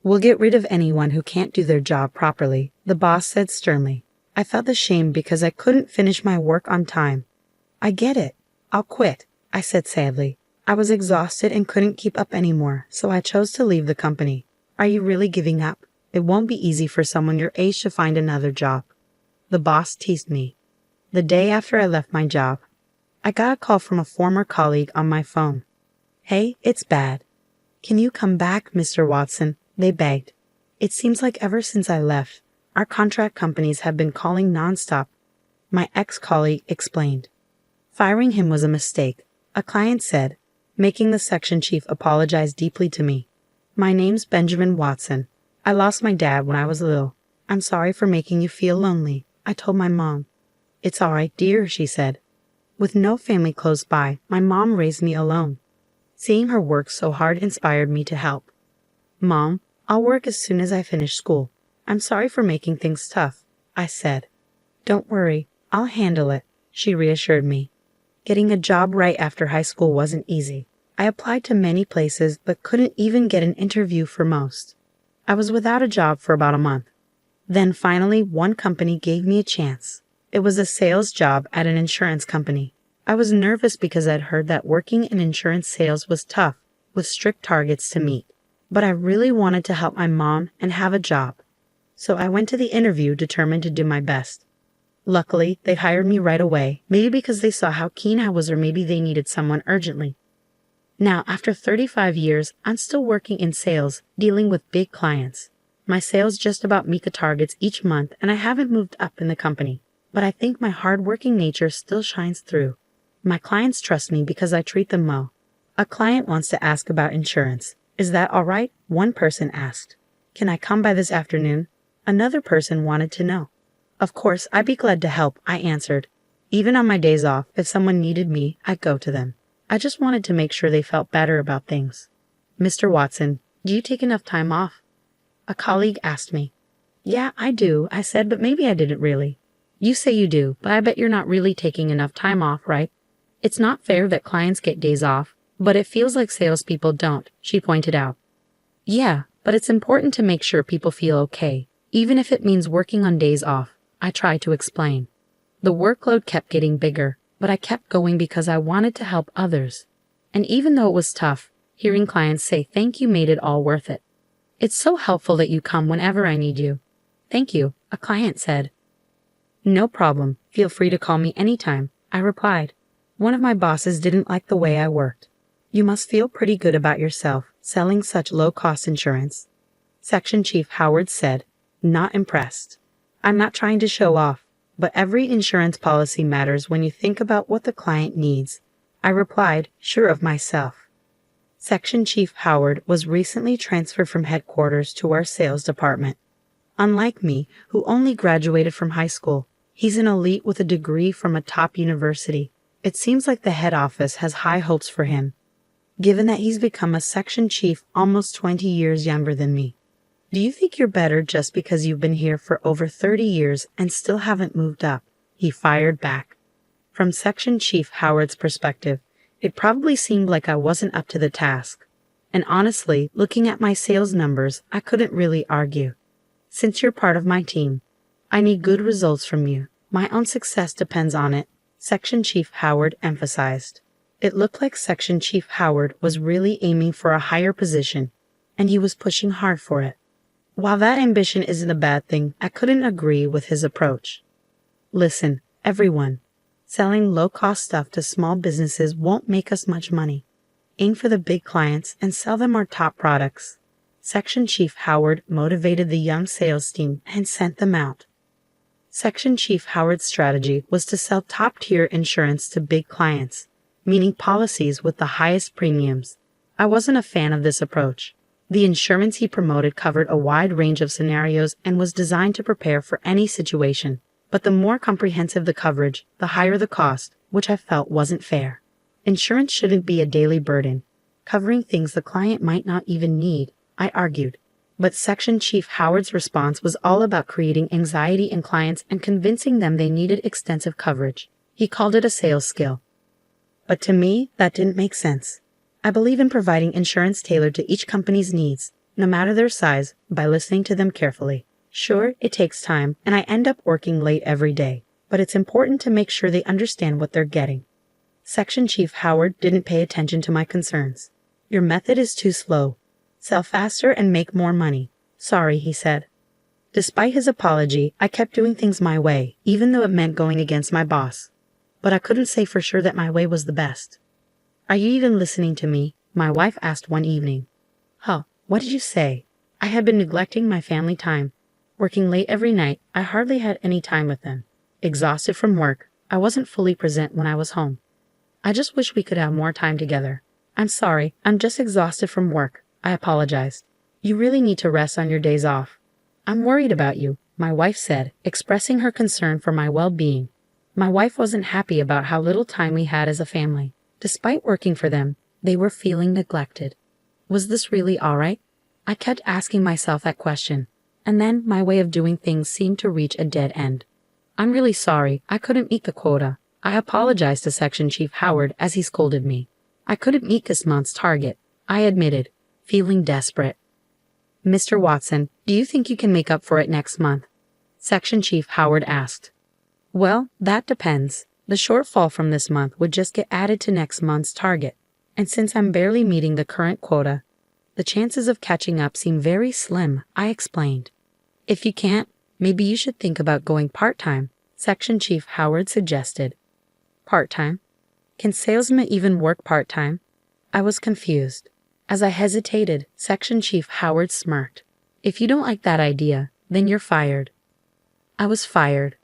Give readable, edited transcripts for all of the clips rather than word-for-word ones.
We'll get rid of anyone who can't do their job properly, the boss said sternly. I felt ashamed because I couldn't finish my work on time. I get it. I'll quit, I said sadly. I was exhausted and couldn't keep up anymore, so I chose to leave the company. Are you really giving up? It won't be easy for someone your age to find another job. The boss teased me. The day after I left my job, I got a call from a former colleague on my phone. Hey, it's bad. Can you come back, Mr. Watson? They begged. It seems like ever since I left, our contract companies have been calling nonstop. My ex-colleague explained. Firing him was a mistake, a client said, making the section chief apologize deeply to me. My name's Benjamin Watson. I lost my dad when I was little. I'm sorry for making you feel lonely, I told my mom. It's all right, dear, she said. With no family close by, my mom raised me alone. Seeing her work so hard inspired me to help. Mom, I'll work as soon as I finish school. I'm sorry for making things tough, I said. Don't worry, I'll handle it, she reassured me. Getting a job right after high school wasn't easy. I applied to many places but couldn't even get an interview for most. I was without a job for about a month. Then finally, one company gave me a chance. It was a sales job at an insurance company. I was nervous because I'd heard that working in insurance sales was tough, with strict targets to meet. But I really wanted to help my mom and have a job. So I went to the interview determined to do my best. Luckily, they hired me right away, maybe because they saw how keen I was or maybe they needed someone urgently. Now, after 35 years, I'm still working in sales, dealing with big clients. My sales just about meet the targets each month and I haven't moved up in the company. But I think my hard-working nature still shines through. My clients trust me because I treat them well. A client wants to ask about insurance. Is that all right? One person asked. Can I come by this afternoon? Another person wanted to know. Of course, I'd be glad to help, I answered. Even on my days off, if someone needed me, I'd go to them. I just wanted to make sure they felt better about things. Mr. Watson, do you take enough time off? A colleague asked me. Yeah, I do, I said, but maybe I didn't really. You say you do, but I bet you're not really taking enough time off, right? It's not fair that clients get days off, but it feels like salespeople don't, she pointed out. Yeah, but it's important to make sure people feel okay, even if it means working on days off, I tried to explain. The workload kept getting bigger, but I kept going because I wanted to help others. And even though it was tough, hearing clients say thank you made it all worth it. It's so helpful that you come whenever I need you. Thank you, a client said. No problem, feel free to call me anytime, I replied. One of my bosses didn't like the way I worked. You must feel pretty good about yourself, selling such low-cost insurance. Section Chief Howard said, not impressed. I'm not trying to show off, but every insurance policy matters when you think about what the client needs. I replied, sure of myself. Section Chief Howard was recently transferred from headquarters to our sales department. Unlike me, who only graduated from high school, he's an elite with a degree from a top university. It seems like the head office has high hopes for him, given that he's become a section chief almost 20 years younger than me. Do you think you're better just because you've been here for over 30 years and still haven't moved up? He fired back. From Section Chief Howard's perspective, it probably seemed like I wasn't up to the task. And honestly, looking at my sales numbers, I couldn't really argue. Since you're part of my team, I need good results from you. My own success depends on it, Section Chief Howard emphasized. It looked like Section Chief Howard was really aiming for a higher position, and he was pushing hard for it. While that ambition isn't a bad thing, I couldn't agree with his approach. Listen, everyone, selling low-cost stuff to small businesses won't make us much money. Aim for the big clients and sell them our top products. Section Chief Howard motivated the young sales team and sent them out. Section Chief Howard's strategy was to sell top-tier insurance to big clients, meaning policies with the highest premiums. I wasn't a fan of this approach. The insurance he promoted covered a wide range of scenarios and was designed to prepare for any situation. But the more comprehensive the coverage, the higher the cost, which I felt wasn't fair. Insurance shouldn't be a daily burden, covering things the client might not even need, I argued. But Section Chief Howard's response was all about creating anxiety in clients and convincing them they needed extensive coverage. He called it a sales skill. But to me, that didn't make sense. I believe in providing insurance tailored to each company's needs, no matter their size, by listening to them carefully. Sure, it takes time, and I end up working late every day, but it's important to make sure they understand what they're getting. Section Chief Howard didn't pay attention to my concerns. Your method is too slow. Sell faster and make more money. Sorry, he said. Despite his apology, I kept doing things my way, even though it meant going against my boss. But I couldn't say for sure that my way was the best. Are you even listening to me? My wife asked one evening. Huh, what did you say? I had been neglecting my family time. Working late every night, I hardly had any time with them. Exhausted from work, I wasn't fully present when I was home. I just wish we could have more time together. I'm sorry, I'm just exhausted from work. I apologized. You really need to rest on your days off. I'm worried about you, my wife said, expressing her concern for my well-being. My wife wasn't happy about how little time we had as a family. Despite working for them, they were feeling neglected. Was this really all right? I kept asking myself that question, and then my way of doing things seemed to reach a dead end. I'm really sorry, I couldn't meet the quota. I apologized to Section Chief Howard as he scolded me. I couldn't meet this month's target, I admitted, feeling desperate. Mr. Watson, do you think you can make up for it next month? Section Chief Howard asked. Well, that depends. The shortfall from this month would just get added to next month's target, and since I'm barely meeting the current quota, the chances of catching up seem very slim, I explained. If you can't, maybe you should think about going part-time, Section Chief Howard suggested. Part-time? Can salesmen even work part-time? I was confused. As I hesitated, Section Chief Howard smirked. If you don't like that idea, then you're fired. I was fired.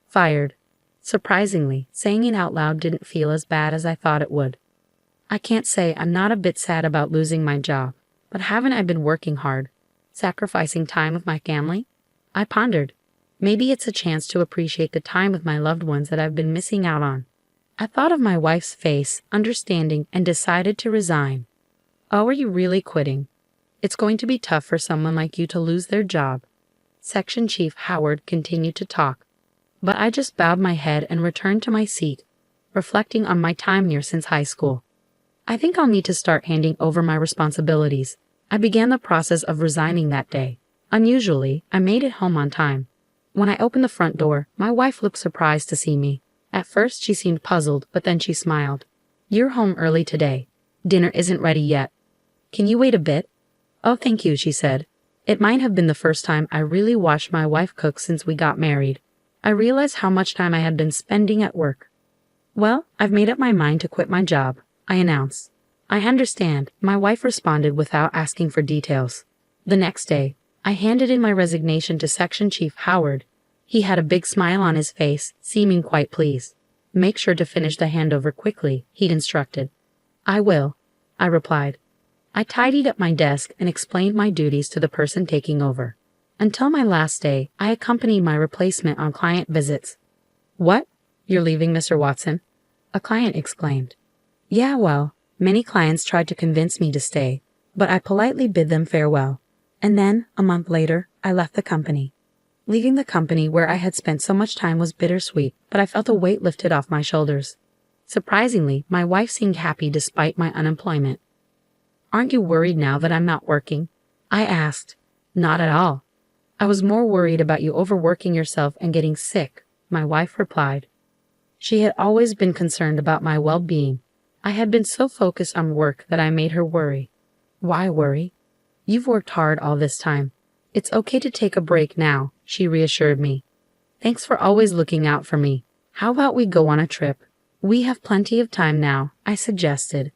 Fired. Surprisingly, saying it out loud didn't feel as bad as I thought it would. I can't say I'm not a bit sad about losing my job, but haven't I been working hard, sacrificing time with my family? I pondered. Maybe it's a chance to appreciate the time with my loved ones that I've been missing out on. I thought of my wife's face, understanding, and decided to resign. Oh, are you really quitting? It's going to be tough for someone like you to lose their job. Section Chief Howard continued to talk, but I just bowed my head and returned to my seat, reflecting on my time here since high school. I think I'll need to start handing over my responsibilities. I began the process of resigning that day. Unusually, I made it home on time. When I opened the front door, my wife looked surprised to see me. At first, she seemed puzzled, but then she smiled. You're home early today. Dinner isn't ready yet. Can you wait a bit? Oh, thank you, she said. It might have been the first time I really watched my wife cook since we got married. I realized how much time I had been spending at work. Well, I've made up my mind to quit my job, I announced. I understand, my wife responded without asking for details. The next day, I handed in my resignation to Section Chief Howard. He had a big smile on his face, seeming quite pleased. Make sure to finish the handover quickly, he'd instructed. I will, I replied. I tidied up my desk and explained my duties to the person taking over. Until my last day, I accompanied my replacement on client visits. What? You're leaving, Mr. Watson? A client exclaimed. Yeah, well, many clients tried to convince me to stay, but I politely bid them farewell. And then, a month later, I left the company. Leaving the company where I had spent so much time was bittersweet, but I felt a weight lifted off my shoulders. Surprisingly, my wife seemed happy despite my unemployment. Aren't you worried now that I'm not working? I asked. Not at all. I was more worried about you overworking yourself and getting sick, my wife replied. She had always been concerned about my well-being. I had been so focused on work that I made her worry. Why worry? You've worked hard all this time. It's okay to take a break now, she reassured me. Thanks for always looking out for me. How about we go on a trip? We have plenty of time now, I suggested.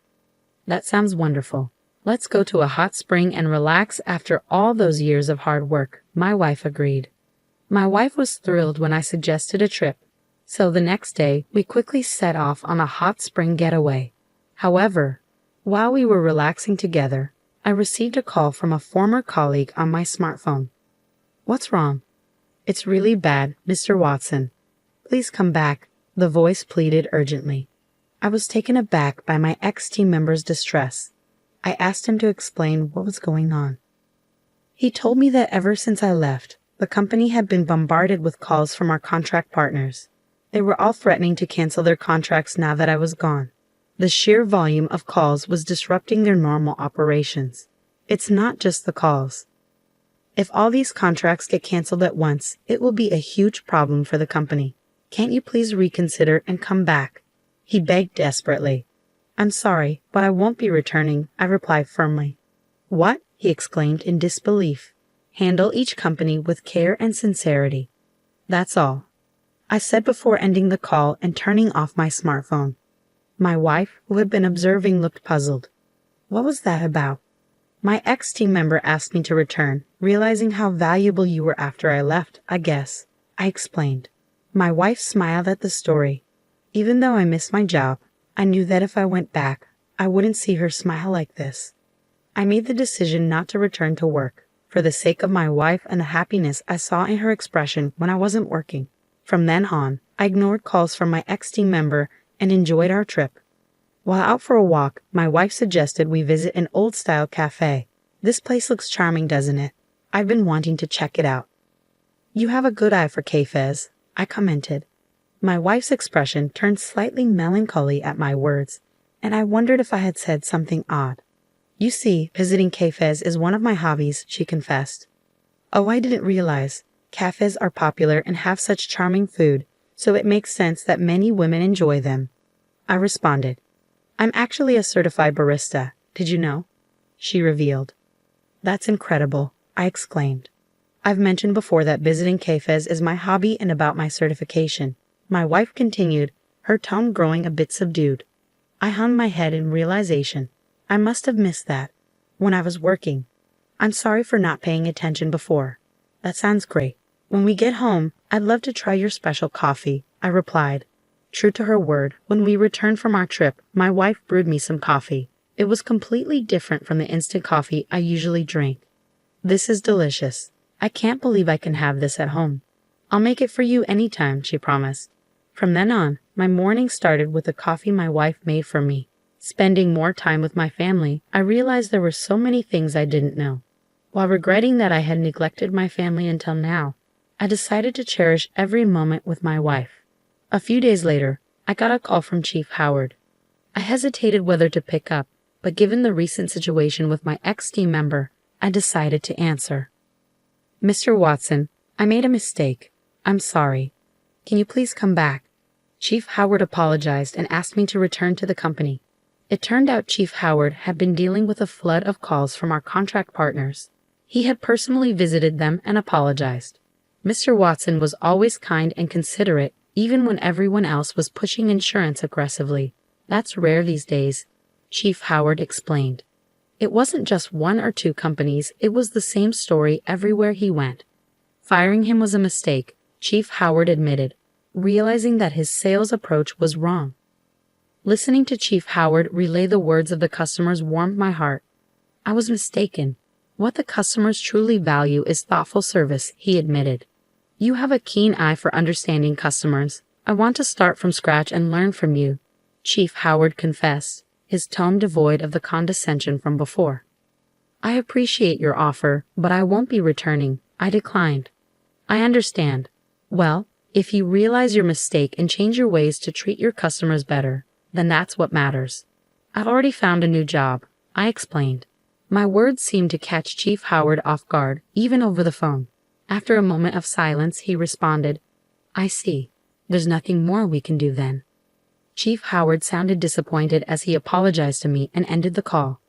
That sounds wonderful. Let's go to a hot spring and relax after all those years of hard work, my wife agreed. My wife was thrilled when I suggested a trip, so the next day we quickly set off on a hot spring getaway. However, while we were relaxing together, I received a call from a former colleague on my smartphone. What's wrong? It's really bad, Mr. Watson. Please come back, the voice pleaded urgently. I was taken aback by my ex-team member's distress. I asked him to explain what was going on. He told me that ever since I left, the company had been bombarded with calls from our contract partners. They were all threatening to cancel their contracts now that I was gone. The sheer volume of calls was disrupting their normal operations. It's not just the calls. If all these contracts get canceled at once, it will be a huge problem for the company. Can't you please reconsider and come back? He begged desperately. I'm sorry, but I won't be returning, I replied firmly. What? He exclaimed in disbelief. Handle each company with care and sincerity. That's all, I said before ending the call and turning off my smartphone. My wife, who had been observing, looked puzzled. What was that about? My ex-team member asked me to return, realizing how valuable you were after I left, I guess, I explained. My wife smiled at the story. Even though I missed my job, I knew that if I went back, I wouldn't see her smile like this. I made the decision not to return to work, for the sake of my wife and the happiness I saw in her expression when I wasn't working. From then on, I ignored calls from my ex-team member and enjoyed our trip. While out for a walk, my wife suggested we visit an old-style cafe. This place looks charming, doesn't it? I've been wanting to check it out. You have a good eye for cafes, I commented. My wife's expression turned slightly melancholy at my words, and I wondered if I had said something odd. You see, visiting cafes is one of my hobbies, she confessed. Oh, I didn't realize. Cafes are popular and have such charming food, so it makes sense that many women enjoy them. I responded. I'm actually a certified barista. Did you know? She revealed. That's incredible, I exclaimed. I've mentioned before that visiting cafes is my hobby and about my certification. My wife continued, her tone growing a bit subdued. I hung my head in realization. I must have missed that when I was working. I'm sorry for not paying attention before. That sounds great. When we get home, I'd love to try your special coffee, I replied. True to her word, when we returned from our trip, my wife brewed me some coffee. It was completely different from the instant coffee I usually drink. This is delicious. I can't believe I can have this at home. I'll make it for you anytime, she promised. From then on, my morning started with the coffee my wife made for me. Spending more time with my family, I realized there were so many things I didn't know. While regretting that I had neglected my family until now, I decided to cherish every moment with my wife. A few days later, I got a call from Chief Howard. I hesitated whether to pick up, but given the recent situation with my ex-team member, I decided to answer. Mr. Watson, I made a mistake. I'm sorry. Can you please come back? Chief Howard apologized and asked me to return to the company. It turned out Chief Howard had been dealing with a flood of calls from our contract partners. He had personally visited them and apologized. Mr. Watson was always kind and considerate, even when everyone else was pushing insurance aggressively. That's rare these days, Chief Howard explained. It wasn't just one or two companies, it was the same story everywhere he went. Firing him was a mistake, Chief Howard admitted, realizing that his sales approach was wrong. Listening to Chief Howard relay the words of the customers warmed my heart. I was mistaken. What the customers truly value is thoughtful service, he admitted. You have a keen eye for understanding customers. I want to start from scratch and learn from you, Chief Howard confessed, his tone devoid of the condescension from before. I appreciate your offer, but I won't be returning, I declined. I understand. Well, if you realize your mistake and change your ways to treat your customers better, then that's what matters. I've already found a new job, I explained. My words seemed to catch Chief Howard off guard, even over the phone. After a moment of silence, he responded, I see. There's nothing more we can do then. Chief Howard sounded disappointed as he apologized to me and ended the call.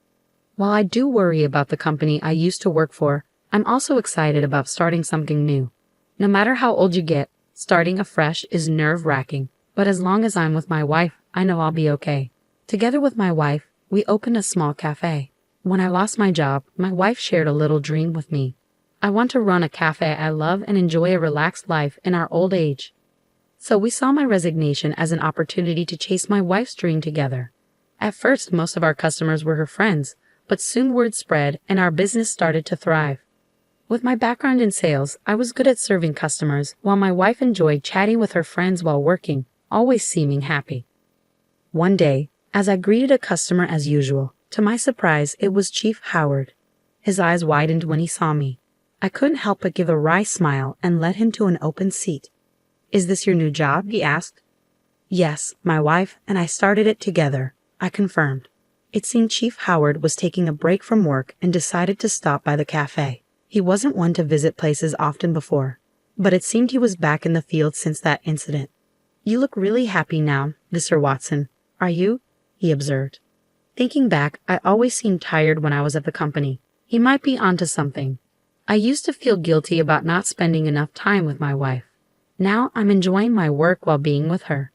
While I do worry about the company I used to work for, I'm also excited about starting something new. No matter how old you get, starting afresh is nerve-wracking, but as long as I'm with my wife, I know I'll be okay. Together with my wife, we opened a small cafe. When I lost my job, my wife shared a little dream with me. I want to run a cafe I love and enjoy a relaxed life in our old age. So we saw my resignation as an opportunity to chase my wife's dream together. At first, most of our customers were her friends, but soon word spread and our business started to thrive. With my background in sales, I was good at serving customers, while my wife enjoyed chatting with her friends while working, always seeming happy. One day, as I greeted a customer as usual, to my surprise, it was Chief Howard. His eyes widened when he saw me. I couldn't help but give a wry smile and led him to an open seat. Is this your new job? He asked. Yes, my wife and I started it together, I confirmed. It seemed Chief Howard was taking a break from work and decided to stop by the cafe. He wasn't one to visit places often before, but it seemed he was back in the field since that incident. "You look really happy now, Mr. Watson. Are you?" he observed. Thinking back, I always seemed tired when I was at the company. He might be onto something. I used to feel guilty about not spending enough time with my wife. Now I'm enjoying my work while being with her.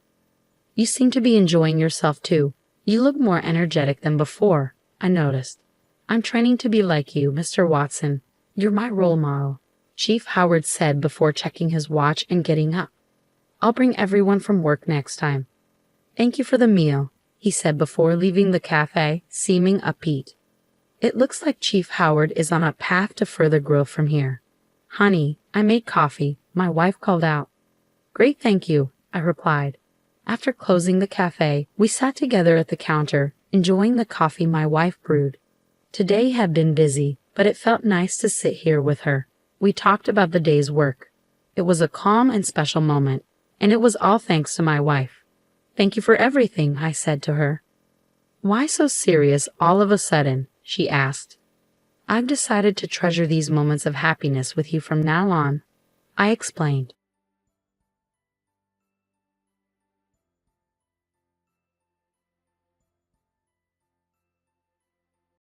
"You seem to be enjoying yourself too. You look more energetic than before," I noticed. "I'm training to be like you, Mr. Watson. You're my role model," Chief Howard said before checking his watch and getting up. "I'll bring everyone from work next time." "Thank you for the meal," he said before leaving the cafe, seeming upbeat. It looks like Chief Howard is on a path to further growth from here. "Honey, I made coffee," my wife called out. "Great, thank you," I replied. After closing the cafe, we sat together at the counter, enjoying the coffee my wife brewed. Today had been busy, but it felt nice to sit here with her. We talked about the day's work. It was a calm and special moment, and it was all thanks to my wife. "Thank you for everything," I said to her. "Why so serious all of a sudden?" she asked. "I've decided to treasure these moments of happiness with you from now on," I explained.